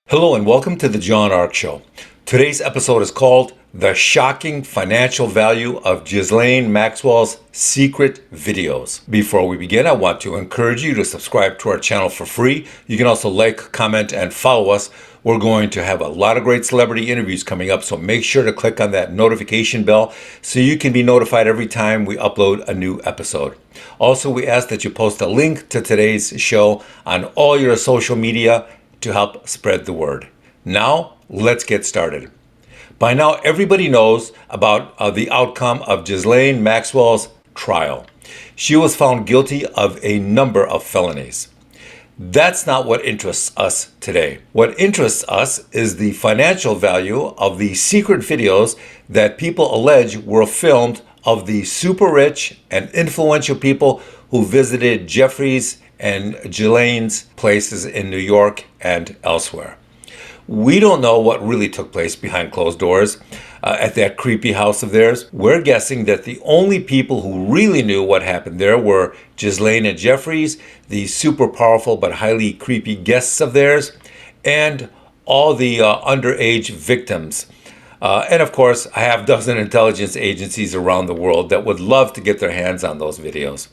Hello and welcome to the John Ark Show. Today's episode is called The Shocking Financial Value of Ghislaine Maxwell's Secret Videos. Before we begin, I want to encourage you to subscribe to our channel for free. You can also like, comment, and follow us. We're going to have a lot of great celebrity interviews coming up, so make sure to click on that notification bell so you can be notified every time we upload a new episode. Also, we ask that you post a link to today's show on all your social media to help spread the word. Now, let's get started. By now, everybody knows about the outcome of Ghislaine Maxwell's trial. She was found guilty of a number of felonies. That's not what interests us today. What interests us is the financial value of the secret videos that people allege were filmed of the super rich and influential people who visited Jeffrey's and Ghislaine's places in New York and elsewhere. We don't know what really took place behind closed doors at that creepy house of theirs. We're guessing that the only people who really knew what happened there were Ghislaine and Jeffries, the super powerful but highly creepy guests of theirs, and all the underage victims. And of course, a half dozen intelligence agencies around the world that would love to get their hands on those videos.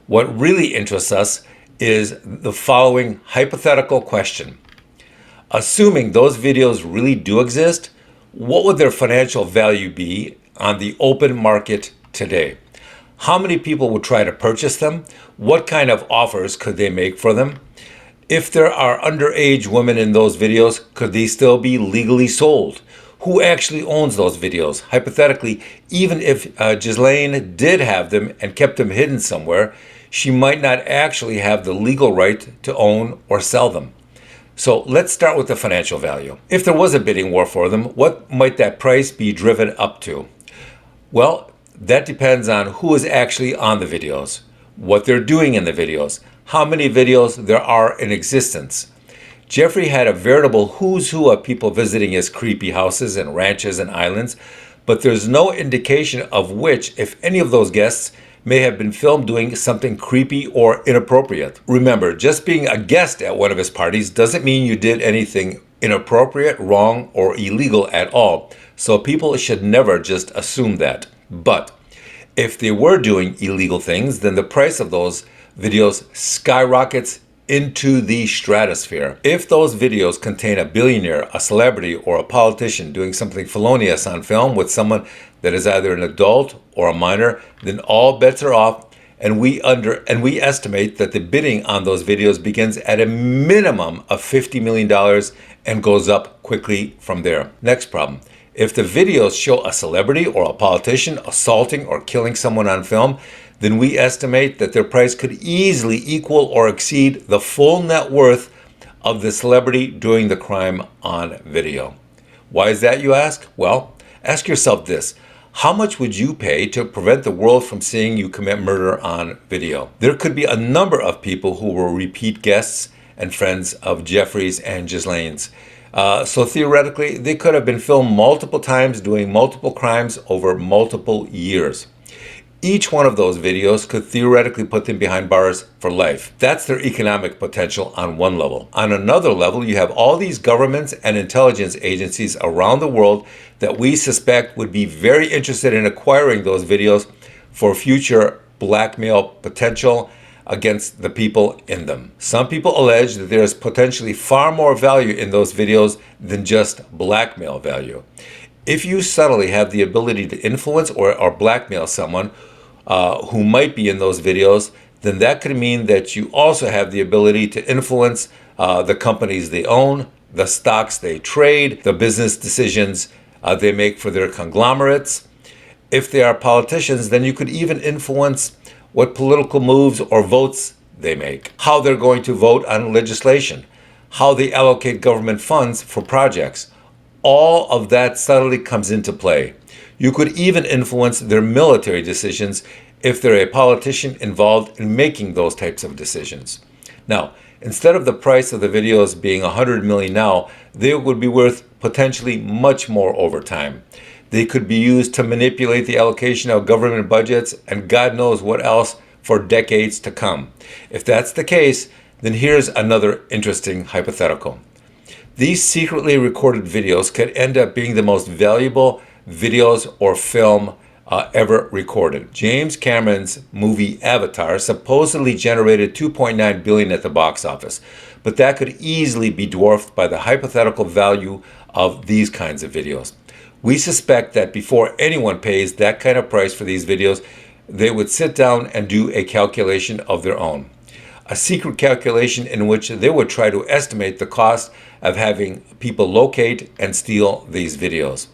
What really interests us is the following hypothetical question. Assuming those videos really do exist, what would their financial value be on the open market today? How many people would try to purchase them? What kind of offers could they make for them? If there are underage women in those videos, could they still be legally sold? Who actually owns those videos? Hypothetically, even if Ghislaine did have them and kept them hidden somewhere, she might not actually have the legal right to own or sell them. So let's start with the financial value. If there was a bidding war for them, what might that price be driven up to? Well, that depends on who is actually on the videos, what they're doing in the videos, how many videos there are in existence. Jeffrey had a veritable who's who of people visiting his creepy houses and ranches and islands, but there's no indication of which, if any of those guests, may have been filmed doing something creepy or inappropriate. Remember, just being a guest at one of his parties doesn't mean you did anything inappropriate, wrong, or illegal at all. So people should never just assume that. But if they were doing illegal things, then the price of those videos skyrockets into the stratosphere. If those videos contain a billionaire, a celebrity, or a politician doing something felonious on film with someone that is either an adult or a minor, then all bets are off, and we estimate that the bidding on those videos begins at a minimum of $50 million and goes up quickly from there. Next problem. If the videos show a celebrity or a politician assaulting or killing someone on film, then we estimate that their price could easily equal or exceed the full net worth of the celebrity doing the crime on video. Why is that, you ask? Well, ask yourself this. How much would you pay to prevent the world from seeing you commit murder on video? There could be a number of people who were repeat guests and friends of Jeffrey's and Ghislaine's. So theoretically, they could have been filmed multiple times doing multiple crimes over multiple years. Each one of those videos could theoretically put them behind bars for life. That's their economic potential on one level. On another level, you have all these governments and intelligence agencies around the world that we suspect would be very interested in acquiring those videos for future blackmail potential against the people in them. Some people allege that there is potentially far more value in those videos than just blackmail value. If you subtly have the ability to influence or blackmail someone who might be in those videos, then that could mean that you also have the ability to influence the companies they own, the stocks they trade, the business decisions they make for their conglomerates. If they are politicians, then you could even influence what political moves or votes they make, how they're going to vote on legislation, how they allocate government funds for projects. All of that subtly comes into play. You could even influence their military decisions if they're a politician involved in making those types of decisions. Now, instead of the price of the videos being $100 million now, they would be worth potentially much more over time. They could be used to manipulate the allocation of government budgets and God knows what else for decades to come. If that's the case, then here's another interesting hypothetical. These secretly recorded videos could end up being the most valuable videos or film ever recorded. James Cameron's movie Avatar supposedly generated $2.9 billion at the box office, but that could easily be dwarfed by the hypothetical value of these kinds of videos. We suspect that before anyone pays that kind of price for these videos, they would sit down and do a calculation of their own. A secret calculation in which they would try to estimate the cost of having people locate and steal these videos.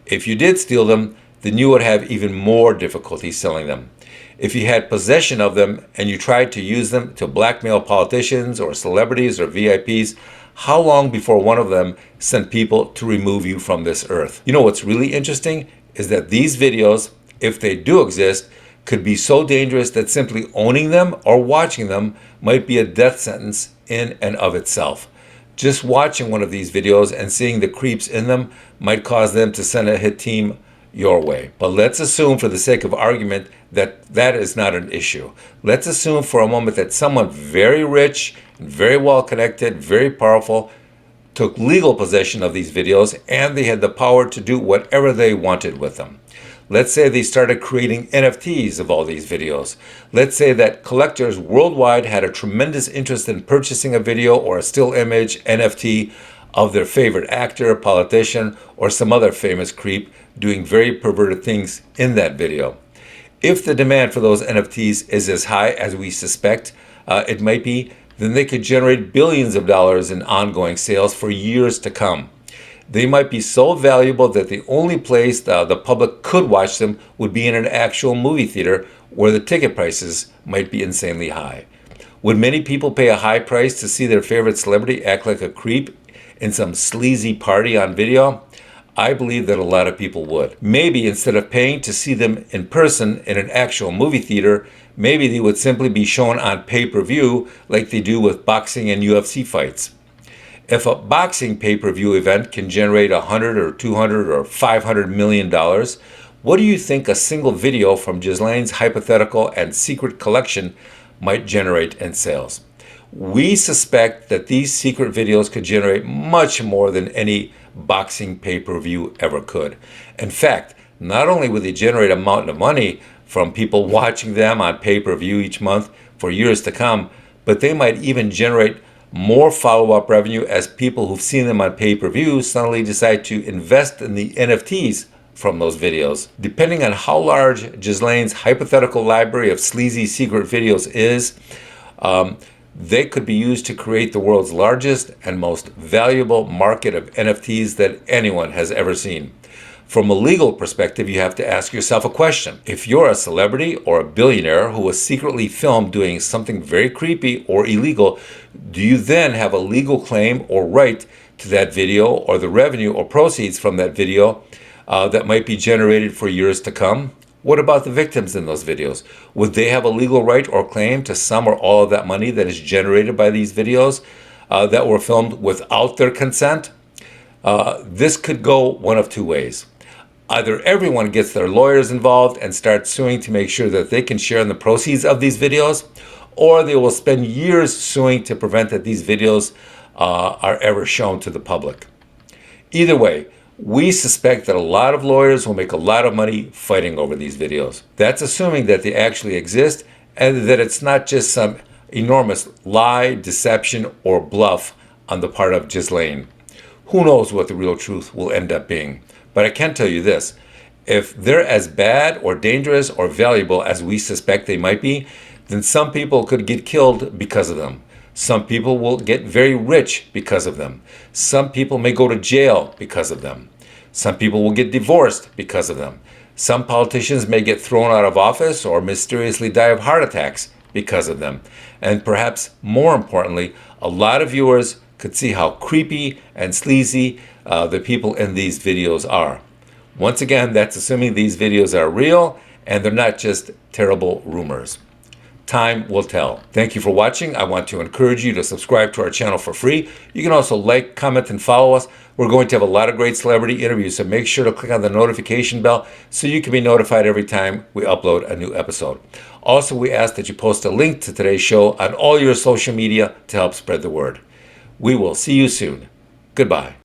If you did steal them, then you would have even more difficulty selling them. If you had possession of them and you tried to use them to blackmail politicians or celebrities or VIPs, how long before one of them sent people to remove you from this earth? You know what's really interesting is that these videos, if they do exist, could be so dangerous that simply owning them or watching them might be a death sentence in and of itself. Just watching one of these videos and seeing the creeps in them might cause them to send a hit team your way. But let's assume, for the sake of argument, that that is not an issue. Let's assume for a moment that someone very rich, very well connected, very powerful, took legal possession of these videos and they had the power to do whatever they wanted with them. Let's say they started creating NFTs of all these videos. Let's say that collectors worldwide had a tremendous interest in purchasing a video or a still image NFT of their favorite actor, politician, or some other famous creep doing very perverted things in that video. If the demand for those NFTs is as high as we suspect it might be, then they could generate billions of dollars in ongoing sales for years to come. They might be so valuable that the only place the public could watch them would be in an actual movie theater where the ticket prices might be insanely high. Would many people pay a high price to see their favorite celebrity act like a creep in some sleazy party on video? I believe that a lot of people would. Maybe instead of paying to see them in person in an actual movie theater, maybe they would simply be shown on pay-per-view like they do with boxing and UFC fights. If a boxing pay-per-view event can generate $100 or $200 or $500 million, what do you think a single video from Ghislaine's hypothetical and secret collection might generate in sales? We suspect that these secret videos could generate much more than any boxing pay-per-view ever could. In fact, not only would they generate a mountain of money from people watching them on pay-per-view each month for years to come, but they might even generate more follow-up revenue as people who've seen them on pay-per-view suddenly decide to invest in the NFTs from those videos. Depending on how large Ghislaine's hypothetical library of sleazy secret videos is, they could be used to create the world's largest and most valuable market of NFTs that anyone has ever seen. From a legal perspective, you have to ask yourself a question. If you're a celebrity or a billionaire who was secretly filmed doing something very creepy or illegal, do you then have a legal claim or right to that video or the revenue or proceeds from that video that might be generated for years to come? What about the victims in those videos? Would they have a legal right or claim to some or all of that money that is generated by these videos that were filmed without their consent? This could go one of two ways. Either everyone gets their lawyers involved and starts suing to make sure that they can share in the proceeds of these videos, or they will spend years suing to prevent that these videos are ever shown to the public. Either way, we suspect that a lot of lawyers will make a lot of money fighting over these videos. That's assuming that they actually exist and that it's not just some enormous lie, deception, or bluff on the part of Ghislaine. Who knows what the real truth will end up being? But I can tell you this, if they're as bad or dangerous or valuable as we suspect they might be, then some people could get killed because of them. Some people will get very rich because of them. Some people may go to jail because of them. Some people will get divorced because of them. Some politicians may get thrown out of office or mysteriously die of heart attacks because of them. And perhaps more importantly, a lot of viewers could see how creepy and sleazy the people in these videos are. Once again, that's assuming these videos are real and they're not just terrible rumors. Time will tell. Thank you for watching. I want to encourage you to subscribe to our channel for free. You can also like, comment, and follow us. We're going to have a lot of great celebrity interviews, so make sure to click on the notification bell so you can be notified every time we upload a new episode. Also, we ask that you post a link to today's show on all your social media to help spread the word. We will see you soon. Goodbye.